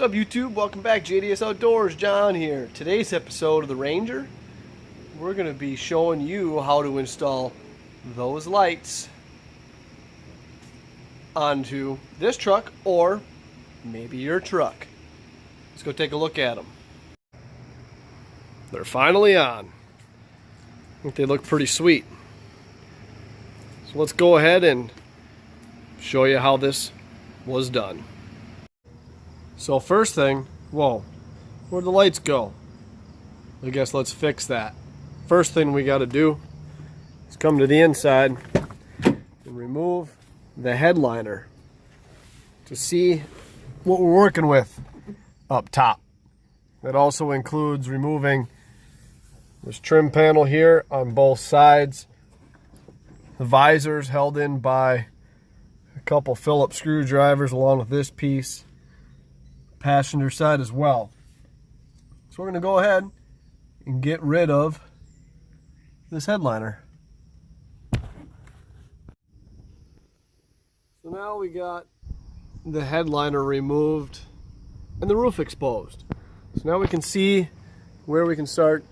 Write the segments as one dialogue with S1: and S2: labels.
S1: What's up, YouTube? Welcome back. JDS Outdoors. John here. Today's episode of the Ranger, we're going to be showing you how to install those lights onto this truck or maybe your truck. Let's go take a look at them. They're finally on. I think they look pretty sweet. So let's go ahead and show you how this was done. So first thing, whoa, where'd the lights go? I guess let's fix that. First thing we got to do is come to the inside and remove the headliner to see what we're working with up top. That also includes removing this trim panel here on both sides. The visor's held in by a couple Phillips screwdrivers along with this piece. Passenger side as well. So we're going to go ahead and get rid of this headliner. So now we got the headliner removed and the roof exposed. So now we can see where we can start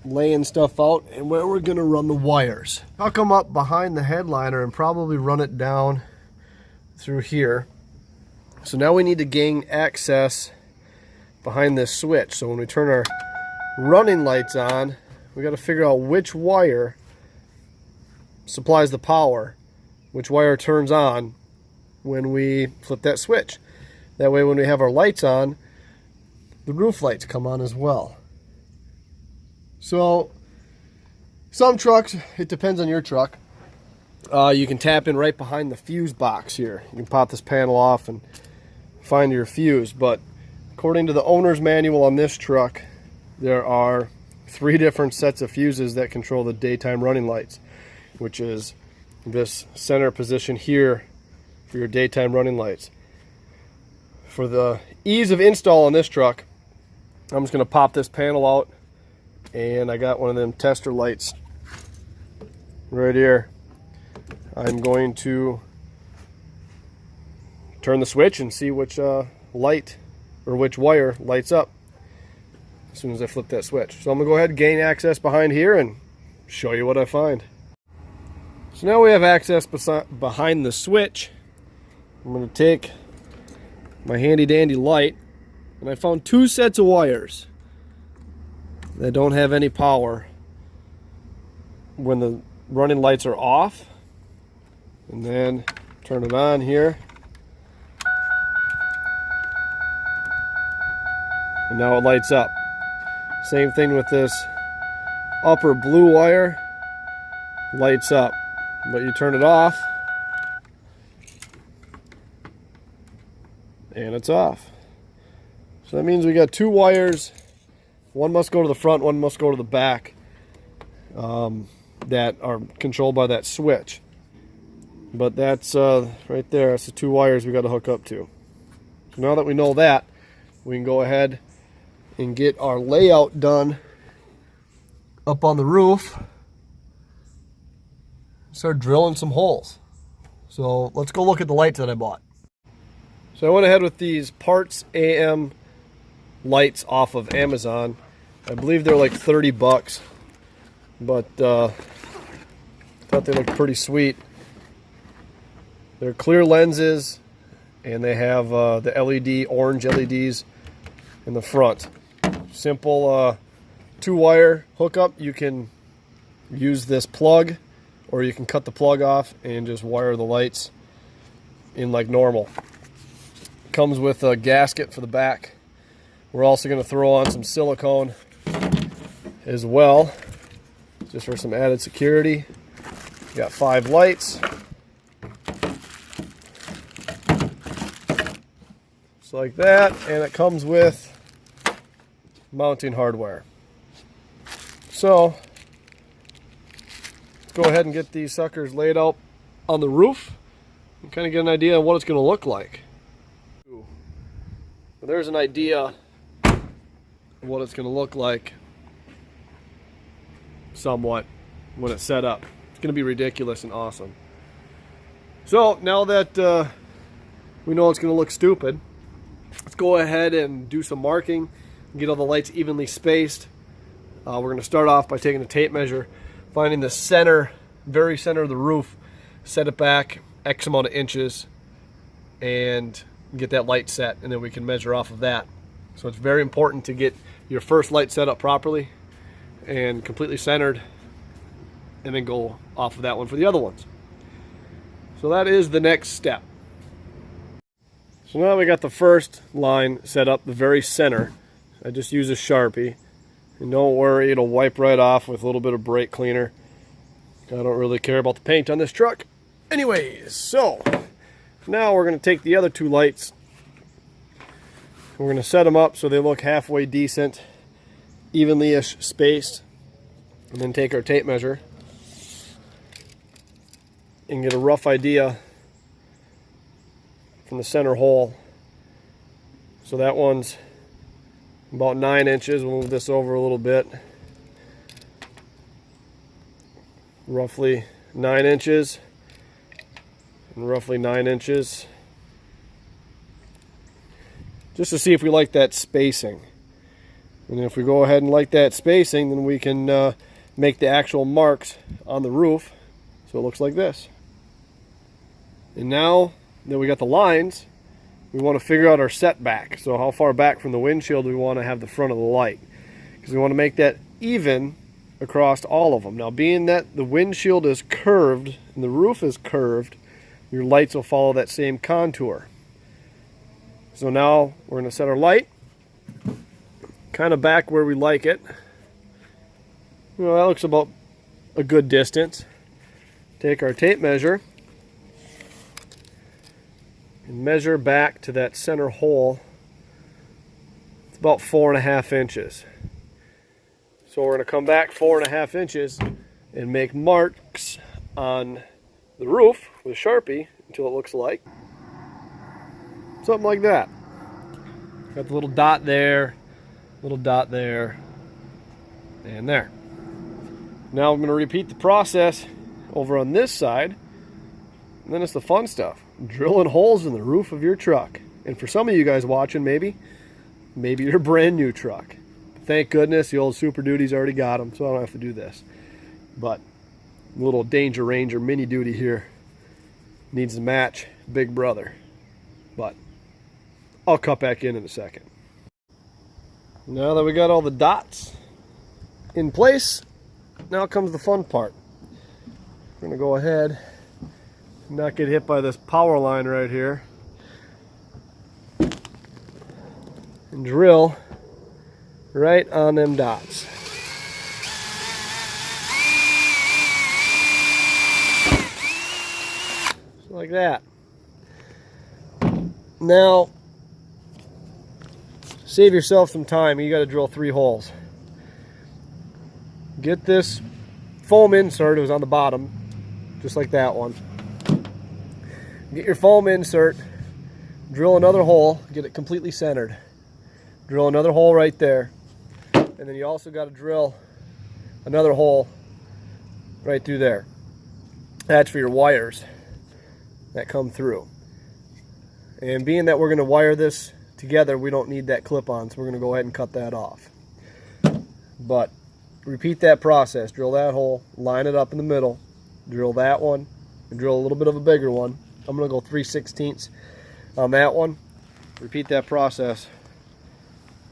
S1: laying stuff out and where we're going to run the wires. I'll come up behind the headliner and probably run it down through here. So now we need to gain access behind this switch. So when we turn our running lights on, we got to figure out which wire supplies the power, which wire turns on when we flip that switch. That way when we have our lights on, the roof lights come on as well. So some trucks, it depends on your truck, you can tap in right behind the fuse box here. You can pop this panel off and find your fuse, but according to the owner's manual on this truck, there are 3 different sets of fuses that control the daytime running lights, which is this center position here for your daytime running lights. For the ease of install on this truck, I'm just going to pop this panel out, and I got one of them tester lights right here. I'm going to turn the switch and see which light or which wire lights up as soon as I flip that switch. So I'm gonna go ahead and gain access behind here and show you what I find. So now we have access behind the switch. I'm gonna take my handy dandy light, and I found 2 sets of wires that don't have any power when the running lights are off. And then turn it on here. And now it lights up. Same thing with this upper blue wire, lights up, but you turn it off and it's off. So that means we got 2 wires. One must go to the front, one must go to the back, that are controlled by that switch. But that's right there, that's the 2 wires we got to hook up to. So now that we know that, we can go ahead and get our layout done up on the roof. Start drilling some holes. So let's go look at the lights that I bought. So I went ahead with these Parts AM lights off of Amazon. I believe they're like 30 bucks, but thought they looked pretty sweet. They're clear lenses, and they have the LED, orange LEDs in the front. Simple 2-wire hookup. You can use this plug, or you can cut the plug off and just wire the lights in like normal. Comes with a gasket for the back. We're also going to throw on some silicone as well, just for some added security. Got 5 lights. Just like that, and it comes with mounting hardware. So let's go ahead and get these suckers laid out on the roof and kind of get an idea of what it's going to look like. But there's an idea of what it's going to look like somewhat when it's set up. It's going to be ridiculous and awesome. So now that we know it's going to look stupid, Let's go ahead and do some marking and get all the lights evenly spaced. We're going to start off by taking a tape measure, finding the center, very center of the roof, set it back X amount of inches, and get that light set, and then we can measure off of that. So it's very important to get your first light set up properly and completely centered, and then go off of that one for the other ones. So that is the next step. So now we got the first line set up, the very center. I just use a Sharpie, and don't worry, it'll wipe right off with a little bit of brake cleaner. I don't really care about the paint on this truck. Anyways, so now we're going to take the other two lights. We're going to set them up so they look halfway decent, evenly-ish spaced, and then take our tape measure and get a rough idea from the center hole. So that one's about 9 inches. We'll move this over a little bit. Roughly 9 inches and roughly 9 inches. Just to see if we like that spacing. And if we go ahead and like that spacing, then we can make the actual marks on the roof so it looks like this. And now that we got the lines, we want to figure out our setback. So how far back from the windshield we want to have the front of the light, because we want to make that even across all of them. Now, being that the windshield is curved and the roof is curved, your lights will follow that same contour. So now we're going to set our light kind of back where we like it. Well, that looks about a good distance. Take our tape measure and measure back to that center hole. It's about 4.5 inches. So we're going to come back 4.5 inches and make marks on the roof with a Sharpie until it looks like something like that. Got the little dot there, and there. Now I'm going to repeat the process over on this side, and then it's the fun stuff. Drilling holes in the roof of your truck. And for some of you guys watching, maybe your brand new truck. Thank goodness the old Super Duty's already got them, so I don't have to do this. But the little Danger Ranger Mini Duty here needs to match Big Brother. But I'll cut back in a second. Now that we got all the dots in place, now comes the fun part. We're going to go ahead and not get hit by this power line right here and drill right on them dots. Just like that. Now, save yourself some time. You got to drill 3 holes. Get this foam insert. It was on the bottom, just like that one. Get your foam insert, drill another hole, get it completely centered. Drill another hole right there. And then you also got to drill another hole right through there. That's for your wires that come through. And being that we're going to wire this together, we don't need that clip-on, so we're going to go ahead and cut that off. But repeat that process. Drill that hole, line it up in the middle, drill that one, and drill a little bit of a bigger one. I'm going to go 3/16 on that one. Repeat that process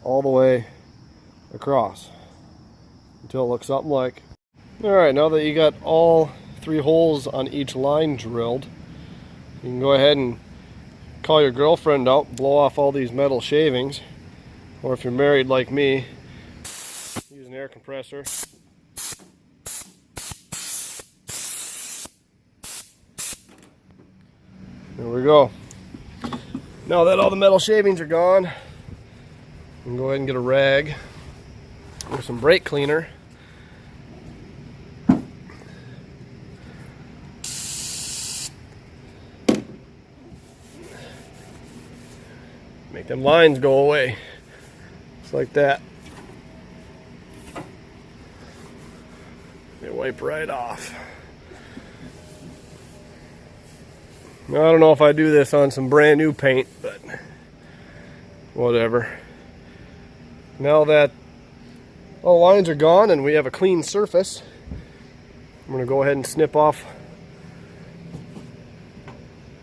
S1: all the way across until it looks something like. Alright, now that you got all 3 holes on each line drilled, you can go ahead and call your girlfriend out, blow off all these metal shavings, or if you're married like me, use an air compressor. There we go. Now that all the metal shavings are gone, you can go ahead and get a rag or some brake cleaner. Make them lines go away. Just like that. They wipe right off. Now, I don't know if I do this on some brand new paint, but whatever. Now that all the lines are gone and we have a clean surface, I'm going to go ahead and snip off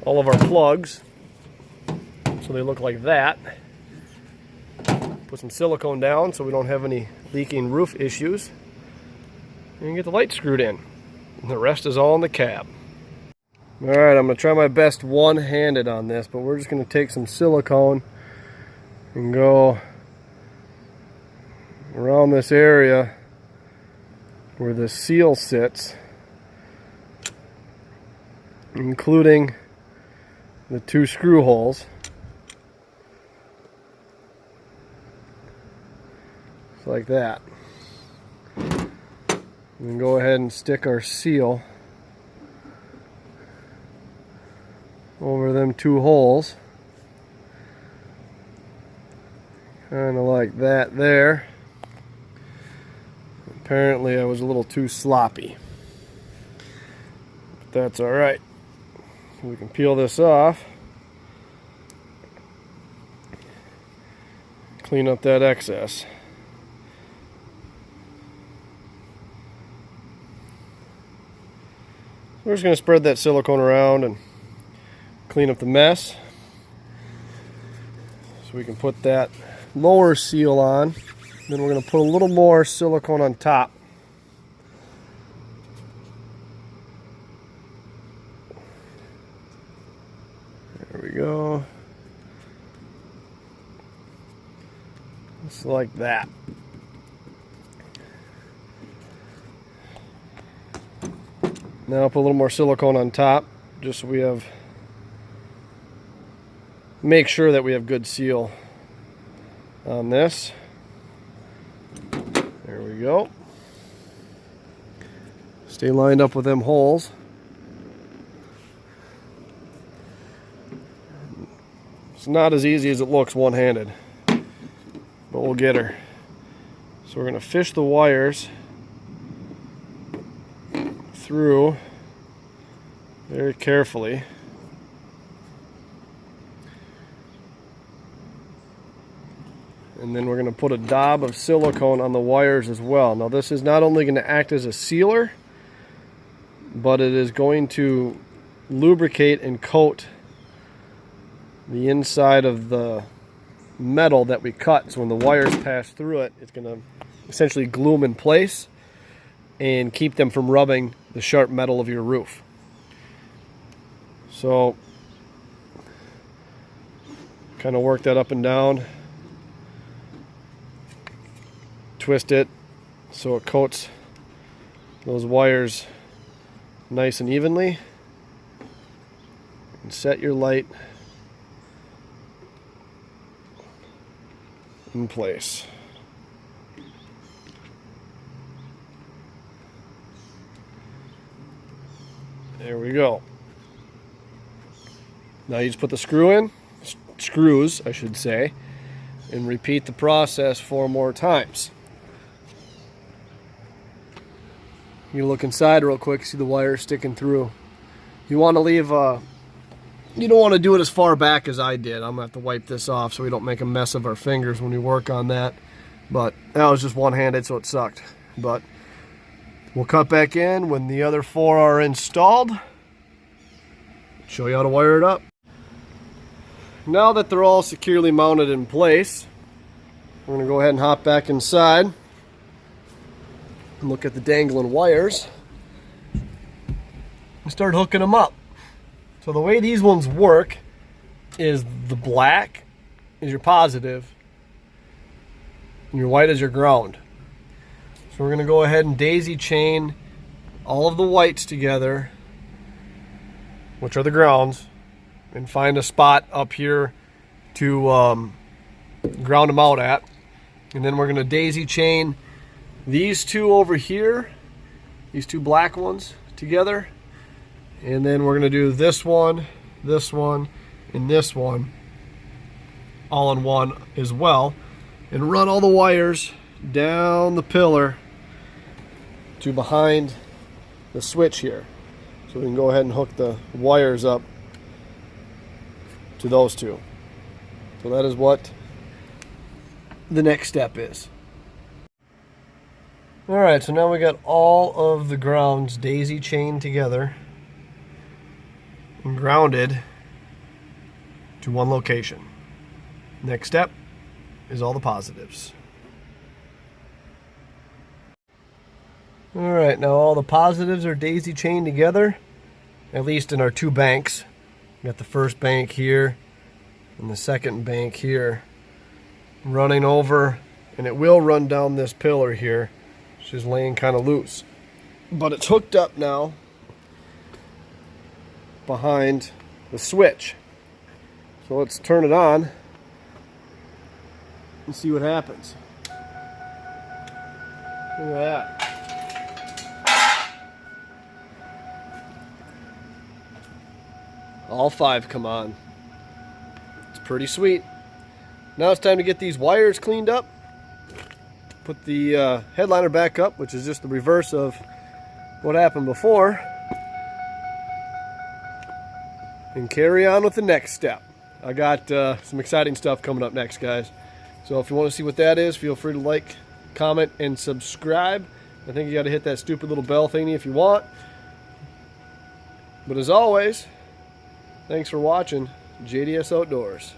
S1: all of our plugs so they look like that. Put some silicone down so we don't have any leaking roof issues, and get the light screwed in. And the rest is all in the cab. Alright, I'm going to try my best one-handed on this, but we're just going to take some silicone and go around this area where the seal sits, including the 2 screw holes. Just like that. We can go ahead and stick our seal over them 2 holes. Kind of like that there. Apparently I was a little too sloppy. But that's alright. We can peel this off. Clean up that excess. We're just going to spread that silicone around and clean up the mess. So we can put that lower seal on. Then we're going to put a little more silicone on top. There we go. Just like that. Now put a little more silicone on top, just so we have, make sure that we have good seal on this. There we go. Stay lined up with them holes. It's not as easy as it looks one-handed, but we'll get her. So we're going to fish the wires through very carefully. And then we're going to put a dab of silicone on the wires as well. Now this is not only going to act as a sealer, but it is going to lubricate and coat the inside of the metal that we cut. So when the wires pass through it, it's going to essentially glue them in place and keep them from rubbing the sharp metal of your roof. So kind of work that up and down. Twist it so it coats those wires nice and evenly. And set your light in place. There we go. Now you just put the screws, I should say, and repeat the process 4 more times. You look inside real quick, see the wire sticking through. You want to leave, you don't want to do it as far back as I did. I'm going to have to wipe this off so we don't make a mess of our fingers when we work on that. But that was just one-handed, so it sucked. But we'll cut back in when the other 4 are installed. Show you how to wire it up. Now that they're all securely mounted in place, we're going to go ahead and hop back inside and look at the dangling wires and start hooking them up. So the way these ones work is the black is your positive and your white is your ground. So we're going to go ahead and daisy chain all of the whites together, which are the grounds, and find a spot up here to ground them out at. And then we're going to daisy chain these 2 over here, these 2 black ones together. And then we're going to do this one, and this one all in one as well. And run all the wires down the pillar to behind the switch here. So we can go ahead and hook the wires up to those 2. So that is what the next step is. Alright, so now we got all of the grounds daisy chained together and grounded to one location. Next step is all the positives. Alright, now all the positives are daisy chained together, at least in our two banks. We got the first bank here and the second bank here running over, and it will run down this pillar here. It's just laying kind of loose. But it's hooked up now behind the switch. So let's turn it on and see what happens. Look at that. All 5 come on. It's pretty sweet. Now it's time to get these wires cleaned up. Put the headliner back up, which is just the reverse of what happened before. And carry on with the next step. I got some exciting stuff coming up next, guys. So if you want to see what that is, feel free to like, comment, and subscribe. I think you got to hit that stupid little bell thingy if you want. But as always, thanks for watching JDS Outdoors.